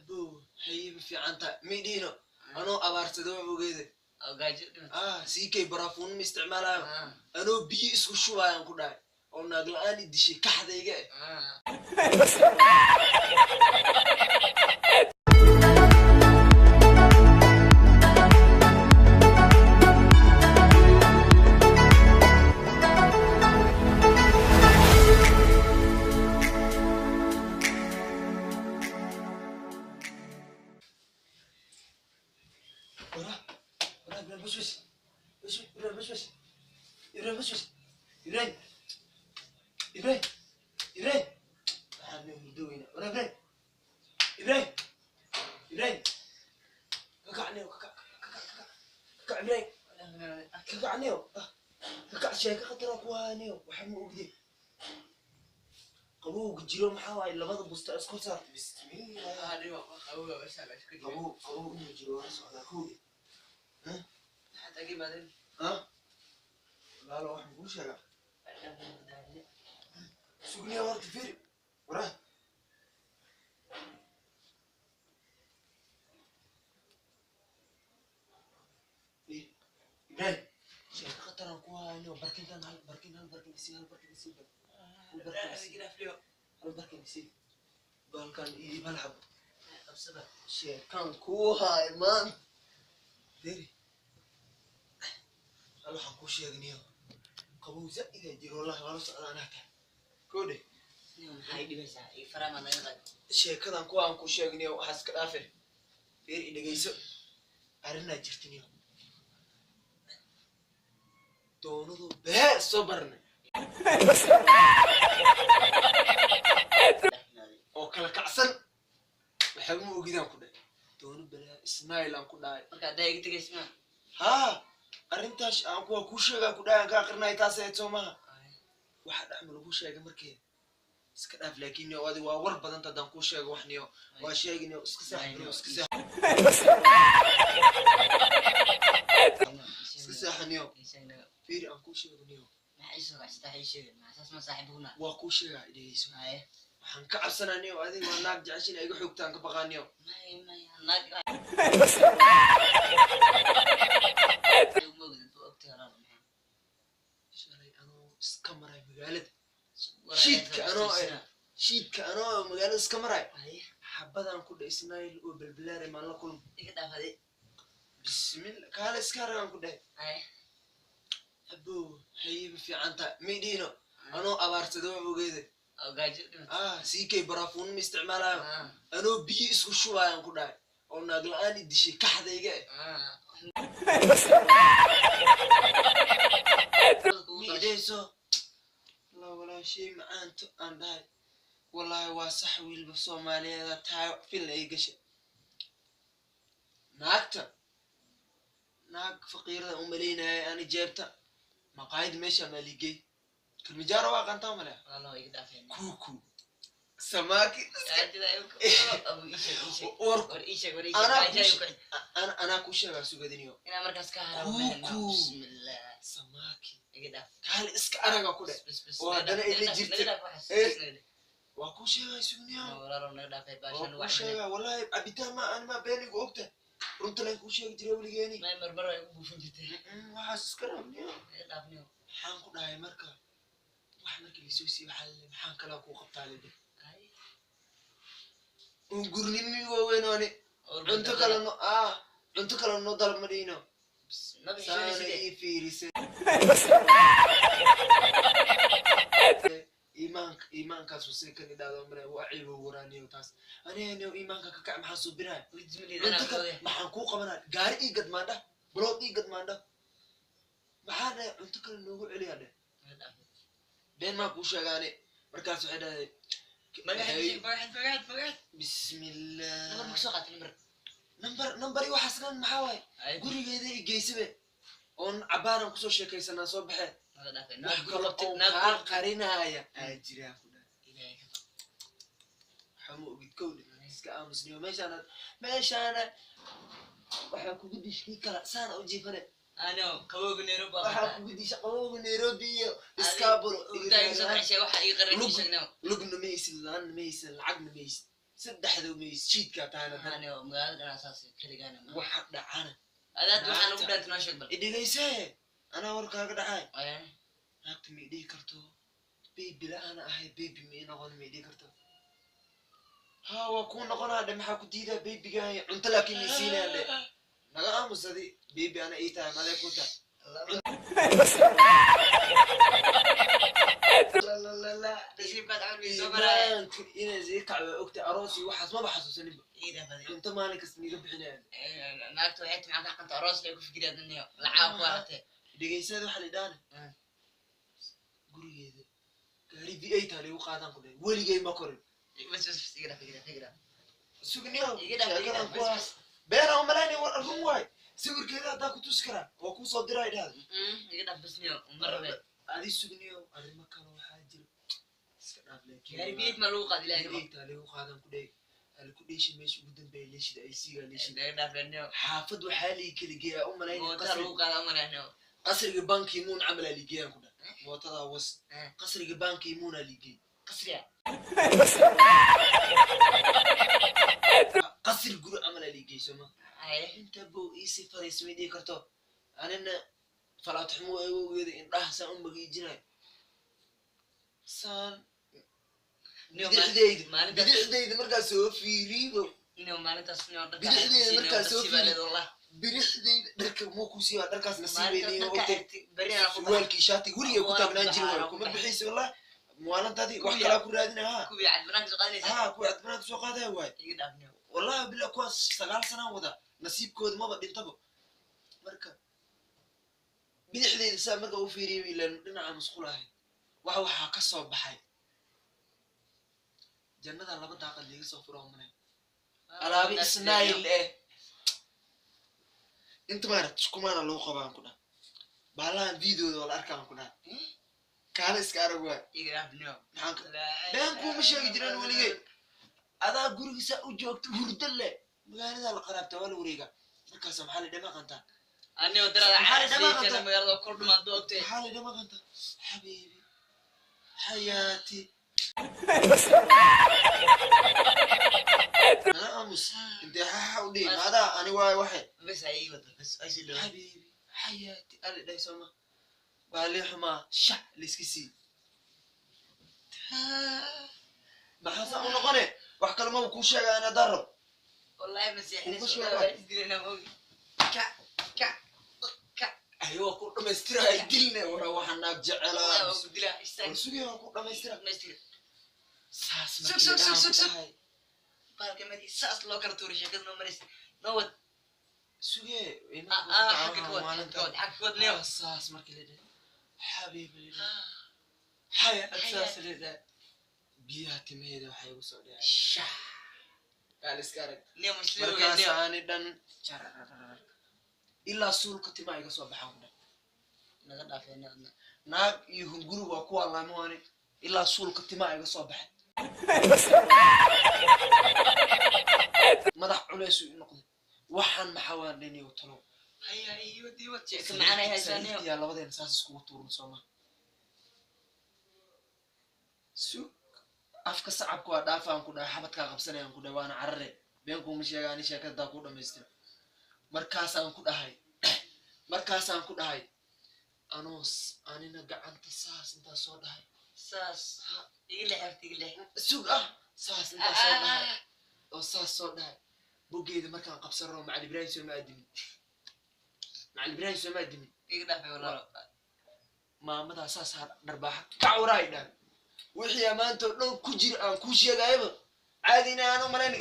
أبو حي في عنتا ميدينو أنا أبارتدو وجده سيكي برافون مستعملها أنا بيس وشوية كده أو نقلاني دشي كحدة يجي قبوك جيرو محاوي إلا بدو بست أسكت صار بسم الله هذا قبوك بس على شكل قبوك جيرو رأس على كودي ها حتى أجيب بعدين ها لا واحد مش هلا سوقني ورد فيري وراه إيه إبراهيم شيء خطر أنكوا إنه بركين يصير البركة بيصير قال كان يجي ملعب بسبب شيء كان كوها إيمان ديري الله حكوا شيء غنيو قبول زق إذا يجي والله ما نص أنا هكا كودي هاي بس يفرم أنا يغد شيء كذا كوها أنكوا شيء غنيو حس كافر ديري إذا جيسو أرنا جرتنيو دونو به صبرنا oo kala kacsan waxa uu ogidaan ku dhaay doon bala Ismail aan ku dhaay marka daayig tagaysma ha arintaas aan ku sheega ku dhaay aan ka aqrinay taas ay Soomaha waxa dhaxmal ugu sheegay markii iska dhaaf laakiin wadi waa war badan tadan ku sheego waxniyo waa sheegino iska saaxniyo fiir aan ku sheegniyo maxay soo gashtay sheegay ma asaas ma saaxiibuna waa ku sheegay idayso waxaan ka cabsanaanay oo adiga waa naag jeceshin ay igu xogtaan ka baqaaniyo naag shalay anoo iska maray magaalada shiidka anoo magaalada iska maray xabadan ku dhaysnay oo balbalaaray ma la kulmo iga dhaafade bismillah kaala iska ragan ku dhahay أبو حي في عنتا ميدينو أنا أبارتدو وجده سيكي برافون مستعملها أنا بيس وشوية كده أو نقلاني دشي كحدة يجي ميديسو لا ولا شيء معنته عندي والله واسح ويلبسوا مالي تاع في اللي يجش ناك فقيرة أملينا أنا جبتها مقاعد ماشي ماليجي كلمجارة واقع ولا والله يقدافين كوكو سماكي أنا كوشة سوغدينيو أنا مركز كهرباء بسم الله سماكي يقداف كهل إسك أنا قاكوده وأنا اللي جبت وكوشة سوغنيو والله نقدافين باشان واحد والله أبيتها ما أنا ما بيني وقته runta leen ku sheegi jiray waligeeni ma marmar ay u buufin jirtay waxa iska rabniyo dhaafniyo waxaan ku dhahay marka wax markii la soo siiyay maxaan kala ku qabtaa leeyahay oo gurnimi waaweynooni cunto kale no dalab madino nabi sheegay fiirisay إيمانك سوسي كني دادو مرة وعيب وراني وتاس أنا إيمانك كعم حاسو بناء أنت ما حنكوق منا قارئ قد ما ده بلوطي قد ما ده ما هذا أنت كل نوع عليه هذا بين ما كوشة يعني مركز هذا فقعت بسم الله نمبر مكسوقات نمبر وحسن محاوي قولي هذا جيسبه on cabaran ku soo sheekaysanaa soo baxay wax kala oo qarinaya ajira kuda ilaahay ka xamu ogid kowdi iska aamusniyo meeshana waxa ku gudishkii kala saan u jiifane ana qabowga Nairobi waxa ku gudish qabowga Nairobi iska bulo inta soo xishay waxa ay qaran sheegnaa lugna meeysan laan meeysan lacagna meeysan saddexdu masjid ka taana hani oo magaalada asaas kaligaana waxa dhacana adaad waxaan ugu dhaantay sheeg bal idigaysay ana warkaaga dhacay naagta ma idii karto baby la ana ahay baby ma noqon ma idii karto ha waa ku noqonaa maxaa ku diidaa babyga cunto laakiin isiinaa le naga aamusadi baby ana ii tahay malee ku tahay la dasiibad cabdi soomaaliya ina zee kacwa ogta aroosi waxaas ma baxasuusanin inta maalin kasta niga bixinayaan naagta waxay timcaan ka qanta aroos ay ku fikirayaan inay lacag ku haatay dhigaysada waxa la dhaana gurigeeda gaari V8 taali u qaadan ku dhahay waligay ma korin bas iga dhaf sugniyo iga dhaf beera u malaynay war run waay sawirkeeda hadaa ku tus karaa waa ku soo diray dhaad iga dhaf basniyo marbe adi sugniyo arrimo kale waxaa jira iska dhaaf laakiin gaari V8 ma lagu qaadi ilaahay V8 taali u qaadan ku dhahay hal ku dheeshay meesha ugu dambeeyay leeshida ay siiga leeshida iga dhaf basniyo xaafad waxaa la kala geeyaa u malaynay qasri lagu qaada marayno qasriga banki muun amala ligeeyaan ku dhahay mootada was qasriga banki muun ligeey qasriga qasri guru amala ligeey soma inta boo isi fariismeedii karto anina falaatxumo ay weeydo indhaha saan u magiijinay saan bidixdeyd markaa soo fiiriyo inuu maalintaas noo dhaqaa bidixdeyd markaa soo fiiriyo bidixdeyd dharka moo ku siiba dharkaas nasiibeeyay oo bariina ku walki shaati guriga ku taagnaan jiray kuma bixiyay wallahi maalintaadii wax kala ku raadinaa ku biicad banaanka soo qaadaysa ku biicad banaanka soo qaaday waay iga dhaafniyo wallahi bilaa kuwaas 9 sano wada nasiibkooda maba dhintaba marka bidixdeeda saa marka u fiiriyay ilaan dhinaca musqulahay waxa ka soo baxay jannada laba daaqad liiga soo furo manay alaabi isnaayil inta maarad kumaana loo qabaan ku dhaa baalaan videoda wala arkaan ku dhaa kaala iska arag waa iga dhaafniyo been kuma sheegi jiraan waligay adaa gurigiisa u joogto hurdo le magaalada la qaraabta wala wareega markaas maxaa la dhama qantaa ani wadarada xaasiyada magaalada ku dhumaan doogtay maxaa la dhama qantaa habiibi hayati ana amus inta ha u dhii hada ani waay waxe bas ay wada bas ay sii loo habiibi hayati ali dhaysoma baali xuma shac liskisi maxaa u noqone wax kale ma ku sheegay ana daro wallahi masixni soo isdirina moogi ka ayuu ku dhameystiray dilne wara waxaan naag jecela ku dila istaan suuqiyo ku dhameystiray saas suk balka madi saas loo kala tuuray sheekada noo maris nowad suuqiyo ina xaqkood leo saas markii la dhahay habiibi haya asaas la dhahay biyaha timeeda waxay ugu soo dhacay sha iskaarag ne muslimu markaani dhan ilaa suulka timaa iga soo baxaan ku dhan naga dhaafeena naag iyo hunguru waa kuwa laamaani ilaa suulka timaa iga soo baxay madax culays u noqday waxaan maxaa waan dhiniyo talo haya iyo diiwad jeex macana haysaaniyo ya labadeen saas isku tuurin Soomaa afka sacabku waa dhaafaan ku dhahay xabadka qabsanayaan ku dhawaana carare been ku sheegaani sheekada ku dhameystir markaasaan ku dhahay anoos anina gacanta saas inta soo dhahay saas iga leex sug saas inta soo dhahay oo saas soo dhahay bogeeda markaan qabsano Macalin Ibrahim soo maadimi iga dhaafay walaalo maamada saas darbaaxa kacuraayda wixii amaanto dhan ku jir aan ku sheegayba caadina aan u malayn